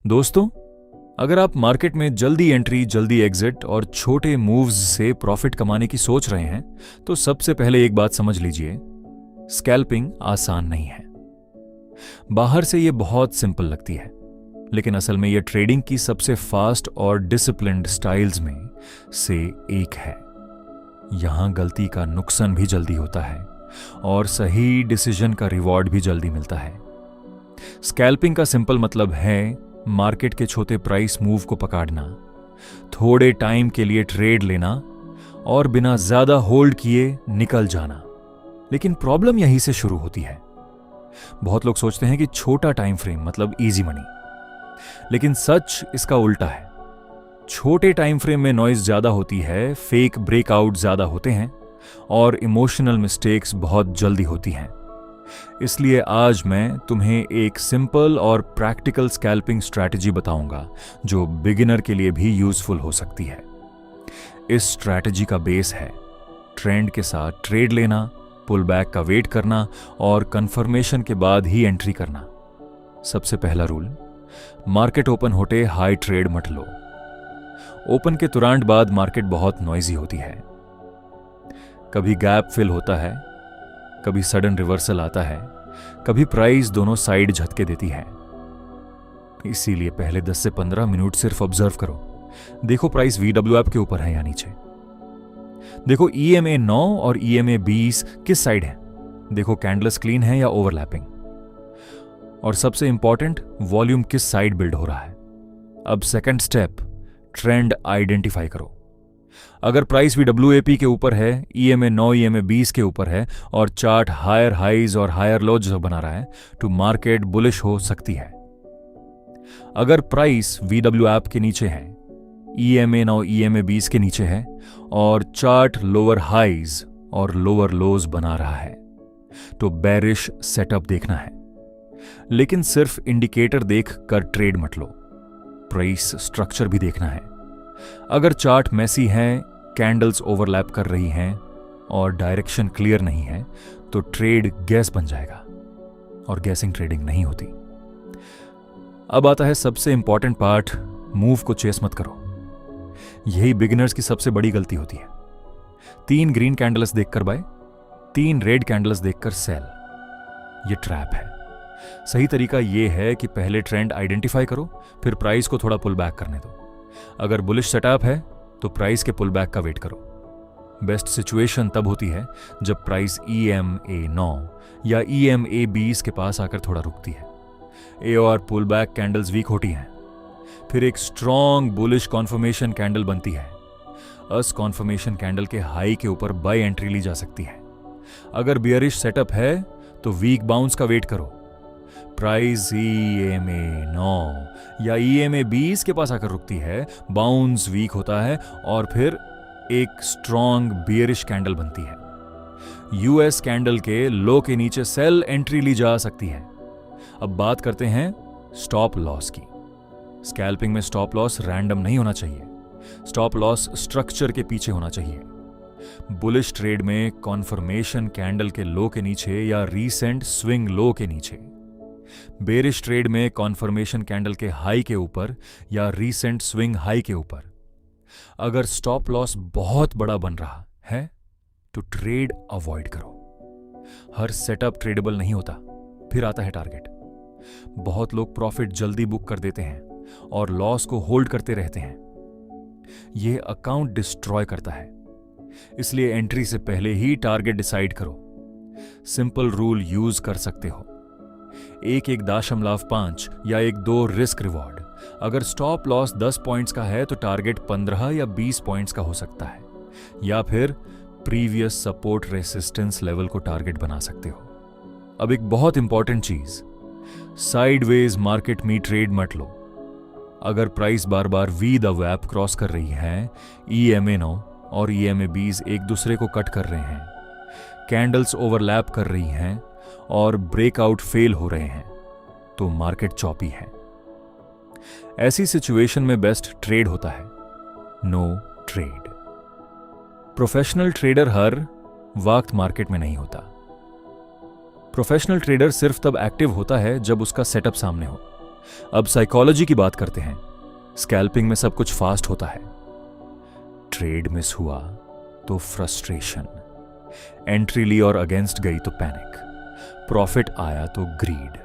दोस्तों, अगर आप मार्केट में जल्दी एंट्री, जल्दी एग्जिट और छोटे मूव्स से प्रॉफिट कमाने की सोच रहे हैं, तो सबसे पहले एक बात समझ लीजिए, स्कैल्पिंग आसान नहीं है। बाहर से यह बहुत सिंपल लगती है, लेकिन असल में यह ट्रेडिंग की सबसे फास्ट और डिसिप्लिन्ड स्टाइल्स में से एक है। यहां गलती का नुकसान भी जल्दी होता है और सही डिसीजन का रिवॉर्ड भी जल्दी मिलता है। स्कैल्पिंग का सिंपल मतलब है मार्केट के छोटे प्राइस मूव को पकड़ना, थोड़े टाइम के लिए ट्रेड लेना और बिना ज्यादा होल्ड किए निकल जाना। लेकिन प्रॉब्लम यहीं से शुरू होती है। बहुत लोग सोचते हैं कि छोटा टाइम फ्रेम मतलब इजी मनी, लेकिन सच इसका उल्टा है। छोटे टाइम फ्रेम में नॉइज ज्यादा होती है, फेक ब्रेकआउट ज्यादा होते हैं और इमोशनल मिस्टेक्स बहुत जल्दी होती हैं। इसलिए आज मैं तुम्हें एक सिंपल और प्रैक्टिकल स्कैल्पिंग स्ट्रैटेजी बताऊंगा जो बिगिनर के लिए भी यूजफुल हो सकती है। इस स्ट्रैटेजी का बेस है ट्रेंड के साथ ट्रेड लेना, पुल बैक का वेट करना और कंफर्मेशन के बाद ही एंट्री करना। सबसे पहला रूल, मार्केट ओपन होते हाई ट्रेड मत लो। ओपन के तुरंत बाद मार्केट बहुत नॉइजी होती है। कभी गैप फिल होता है, कभी सडन रिवर्सल आता है, कभी प्राइस दोनों साइड झटके देती है। इसीलिए पहले 10 से 15 मिनट सिर्फ ऑब्जर्व करो। देखो प्राइस VWAP के ऊपर है या नीचे। देखो EMA 9 और EMA 20 किस साइड है। देखो कैंडल्स क्लीन है या ओवरलैपिंग। और सबसे इंपॉर्टेंट, वॉल्यूम किस साइड बिल्ड हो रहा है। अब सेकंड स्टेप, ट्रेंड आइडेंटिफाई करो। अगर प्राइस VWAP के ऊपर है, EMA 9 EMA 20 के ऊपर है और चार्ट हायर हाइज और हायर लोज बना रहा है, तो मार्केट बुलिश हो सकती है। अगर प्राइस VWAP के नीचे है, EMA 9 EMA 20 के नीचे है और चार्ट लोअर हाइज और लोअर लोज बना रहा है, तो बेरिश सेटअप देखना है। लेकिन सिर्फ इंडिकेटर देख कर ट्रेड मत लो, प्राइस स्ट्रक्चर भी देखना है। अगर चार्ट मैसी है, कैंडल्स ओवरलैप कर रही हैं और डायरेक्शन क्लियर नहीं है, तो ट्रेड गैस बन जाएगा और गैसिंग ट्रेडिंग नहीं होती। अब आता है सबसे इंपॉर्टेंट पार्ट, मूव को चेस मत करो। यही बिगिनर्स की सबसे बड़ी गलती होती है। 3 ग्रीन कैंडल्स देखकर बाय, 3 रेड कैंडल्स देखकर सेल। यह ट्रैप है। सही तरीका यह है कि पहले ट्रेंड आइडेंटिफाई करो, फिर प्राइस को थोड़ा पुल बैक करने दो। अगर बुलिश सेटअप है तो प्राइस के पुल बैक का वेट करो। बेस्ट सिचुएशन तब होती है जब प्राइस EMA 9 या EMA 20 के पास आकर थोड़ा रुकती है, AOR pull back candles weak होती हैं, फिर एक स्ट्रॉन्ग बुलिश कॉन्फर्मेशन कैंडल बनती है। अस कॉन्फर्मेशन कैंडल के हाई के ऊपर बाय एंट्री ली जा सकती है। अगर बियरिश सेटअप है तो वीक बाउंस का वेट करो। प्राइस EMA 9 या EMA 20 के पास आकर रुकती है, बाउंस वीक होता है और फिर एक स्ट्रॉन्ग बियरिश कैंडल बनती है। US कैंडल के लो के नीचे सेल एंट्री ली जा सकती है। अब बात करते हैं स्टॉप लॉस की। स्कैल्पिंग में स्टॉप लॉस रैंडम नहीं होना चाहिए। स्टॉप लॉस स्ट्रक्चर के पीछे होना चाहिए। बुलिश ट्रेड में कॉन्फर्मेशन कैंडल के लो के नीचे या रीसेंट स्विंग लो के नीचे। बेरिश ट्रेड में कॉन्फर्मेशन कैंडल के हाई के ऊपर या रीसेंट स्विंग हाई के ऊपर। अगर स्टॉप लॉस बहुत बड़ा बन रहा है तो ट्रेड अवॉइड करो। हर सेटअप ट्रेडेबल नहीं होता। फिर आता है टारगेट। बहुत लोग प्रॉफिट जल्दी बुक कर देते हैं और लॉस को होल्ड करते रहते हैं। यह अकाउंट डिस्ट्रॉय करता है। इसलिए एंट्री से पहले ही टारगेट डिसाइड करो। सिंपल रूल यूज कर सकते हो, 1.5 या 1-2 रिस्क रिवॉर्ड। अगर स्टॉप लॉस 10 पॉइंट्स का है तो टारगेट 15 या 20 पॉइंट्स का हो सकता है, या फिर प्रीवियस सपोर्ट रेसिस्टेंस लेवल को टारगेट बना सकते हो। अब एक बहुत इंपॉर्टेंट चीज, साइडवेज मार्केट में ट्रेड मत लो। अगर प्राइस बार बार VWAP क्रॉस कर रही है, EMA 9 और EMA 20 एक दूसरे को कट कर रहे हैं, कैंडल्स ओवरलैप कर रही हैं और ब्रेकआउट फेल हो रहे हैं, तो मार्केट चॉपी है। ऐसी सिचुएशन में बेस्ट ट्रेड होता है नो ट्रेड। प्रोफेशनल ट्रेडर हर वक्त मार्केट में नहीं होता। प्रोफेशनल ट्रेडर सिर्फ तब एक्टिव होता है जब उसका सेटअप सामने हो, अब साइकोलॉजी की बात करते हैं। स्कैल्पिंग में सब कुछ फास्ट होता है। ट्रेड मिस हुआ तो फ्रस्ट्रेशन, एंट्री ली और अगेंस्ट गई तो पैनिक, प्रॉफिट आया तो ग्रीड,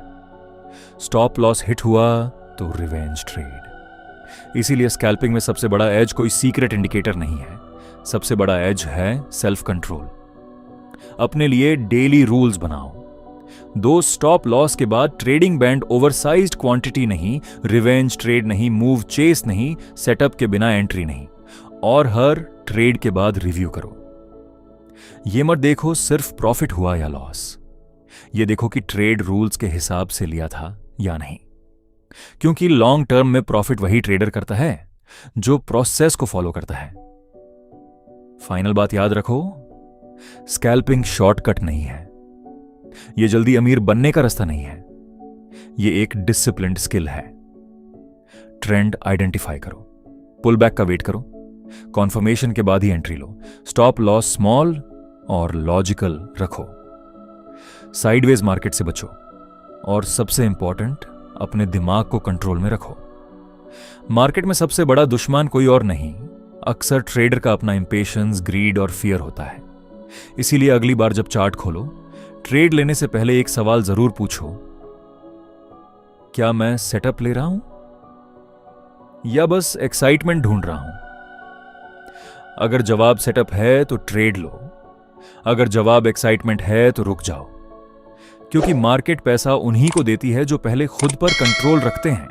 स्टॉप लॉस हिट हुआ तो रिवेंज ट्रेड। इसीलिए स्कैल्पिंग में सबसे बड़ा एज कोई सीक्रेट इंडिकेटर नहीं है, सबसे बड़ा एज है सेल्फ कंट्रोल। अपने लिए डेली रूल्स बनाओ। 2 स्टॉप लॉस के बाद ट्रेडिंग बैंड ओवरसाइज्ड क्वांटिटी नहीं, रिवेंज ट्रेड नहीं, मूव चेस नहीं, सेटअप के बिना एंट्री नहीं, और हर ट्रेड के बाद रिव्यू करो। यह मत देखो सिर्फ प्रॉफिट हुआ या लॉस, यह देखो कि ट्रेड रूल्स के हिसाब से लिया था या नहीं। क्योंकि लॉन्ग टर्म में प्रॉफिट वही ट्रेडर करता है जो प्रोसेस को फॉलो करता है। फाइनल बात याद रखो, स्कैल्पिंग शॉर्टकट नहीं है, यह जल्दी अमीर बनने का रास्ता नहीं है, यह एक डिसिप्लिन्ड स्किल है। ट्रेंड आइडेंटिफाई करो, पुल बैक का वेट करो, कॉन्फर्मेशन के बाद ही एंट्री लो, स्टॉप लॉस स्मॉल और लॉजिकल रखो, साइडवेज मार्केट से बचो, और सबसे इंपॉर्टेंट, अपने दिमाग को कंट्रोल में रखो। मार्केट में सबसे बड़ा दुश्मन कोई और नहीं, अक्सर ट्रेडर का अपना इंपेशंस, ग्रीड और फियर होता है। इसीलिए अगली बार जब चार्ट खोलो, ट्रेड लेने से पहले एक सवाल जरूर पूछो, क्या मैं सेटअप ले रहा हूं या बस एक्साइटमेंट ढूंढ रहा हूं? अगर जवाब सेटअप है तो ट्रेड लो, अगर जवाब एक्साइटमेंट है तो रुक जाओ, क्योंकि मार्केट पैसा उन्हीं को देती है जो पहले खुद पर कंट्रोल रखते हैं।